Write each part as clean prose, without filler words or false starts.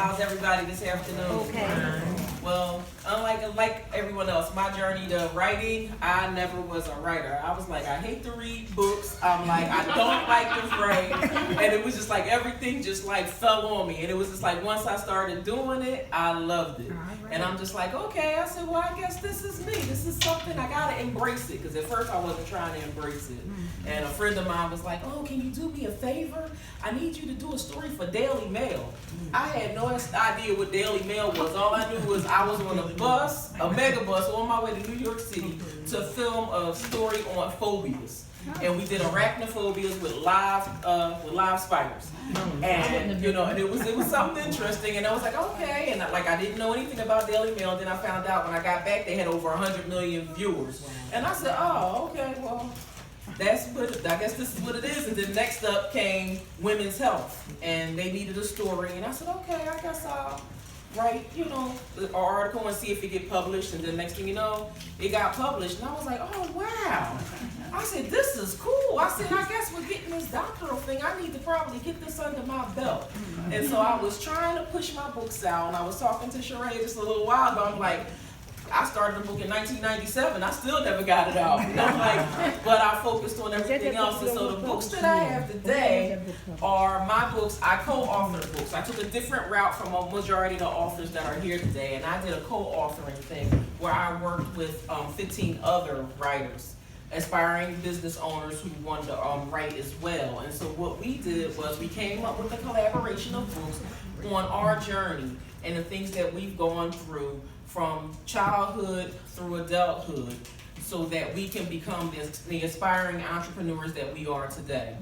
How's everybody this afternoon? Okay. Well, unlike everyone else, my journey to writing, I never was a writer. I was like, I hate to read books. I'm like, I don't like to write. And it was just like everything just like fell on me. And it was just like once I started doing it, I loved it. And I'm just like, okay. I said, well, I guess this is me. This is something I gotta embrace it. Because at first I wasn't trying to embrace it. And a friend of mine was like, oh, can you do me a favor? I need you to do a story for Daily Mail. I had no idea what Daily Mail was. All I knew was I was on a bus, a mega bus, on my way to New York City to film a story on phobias. And we did arachnophobias with live spiders. And and it was something interesting. And I was like, okay. And I didn't know anything about Daily Mail. Then I found out when I got back they had over 100 million viewers. And I said, oh, okay, well, I guess this is what it is. And then next up came women's health, and they needed a story, and I said, okay, I guess I'll write, an article and see if it get published. And then next thing you know, it got published, and I was like, oh wow. I said, this is cool. I said, I guess with getting this doctoral thing, I need to probably get this under my belt. And so I was trying to push my books out, and I was talking to Sheree just a little while ago. I'm like, I started the book in 1997. I still never got it out. But I focused on everything else. And so the books that I have today are my books. I co-authored books. I took a different route from a majority of the authors that are here today, and I did a co-authoring thing where I worked with 15 other writers, aspiring business owners who wanted to write as well. And so what we did was we came up with a collaboration of books on our journey and the things that we've gone through from childhood through adulthood, so that we can become the aspiring entrepreneurs that we are today.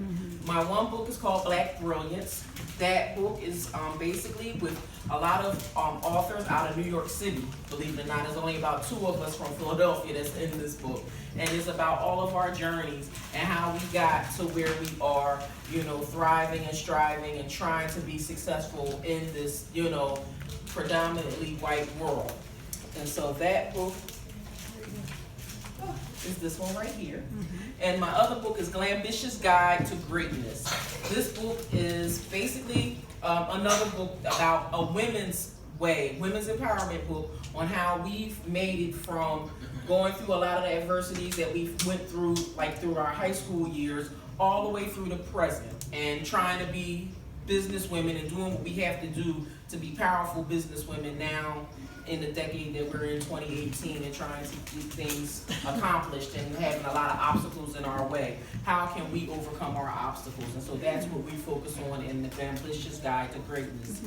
My one book is called Black Brilliance. That book is basically with a lot of authors out of New York City. Believe it or not, there's only about 2 of us from Philadelphia that's in this book. And it's about all of our journeys and how we got to where we are, thriving and striving and trying to be successful in this, predominantly white world. And so that book is this one right here. And my other book is Glambitious Guide to Greatness. This book is basically another book about a women's empowerment book on how we've made it from going through a lot of the adversities that we went through, through our high school years, all the way through the present, and trying to be business women and doing what we have to do to be powerful business women now in the decade that we're in, 2018, and trying to get things accomplished and having a lot of obstacles in our way. How can we overcome our obstacles? And so that's what we focus on in the Ambitious Guide to Greatness.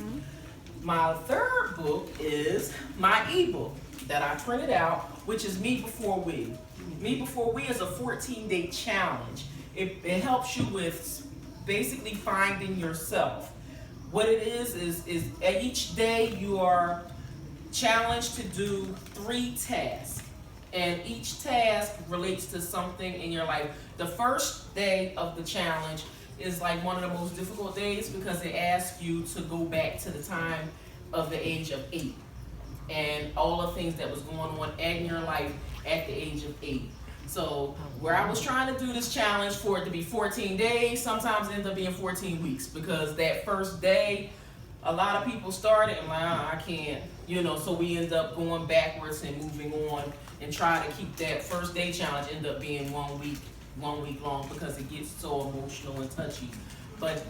My third book is my ebook that I printed out, which is Me Before We. Me Before We is a 14-day challenge. It helps you with basically finding yourself. What it is each day you are challenged to do 3 tasks, and each task relates to something in your life. The first day of the challenge is one of the most difficult days because it asks you to go back to the time of the age of 8 and all the things that was going on in your life at the age of 8. So where I was trying to do this challenge for it to be 14 days, sometimes it ended up being 14 weeks because that first day, a lot of people started and I can't, so we end up going backwards and moving on and try to keep that first day challenge end up being 1 week long because it gets so emotional and touchy. But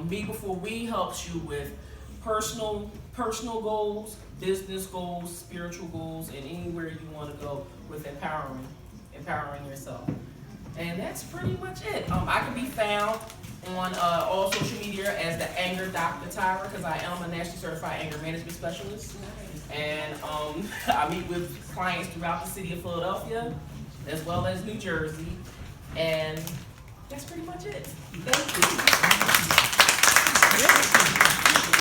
Me Before We helps you with personal goals, business goals, spiritual goals, and anywhere you want to go with empowering yourself. And that's pretty much it. I can be found on all social media as the Anger Dr. Tyra, because I am a nationally certified anger management specialist. And I meet with clients throughout the city of Philadelphia as well as New Jersey. And that's pretty much it. Thank you.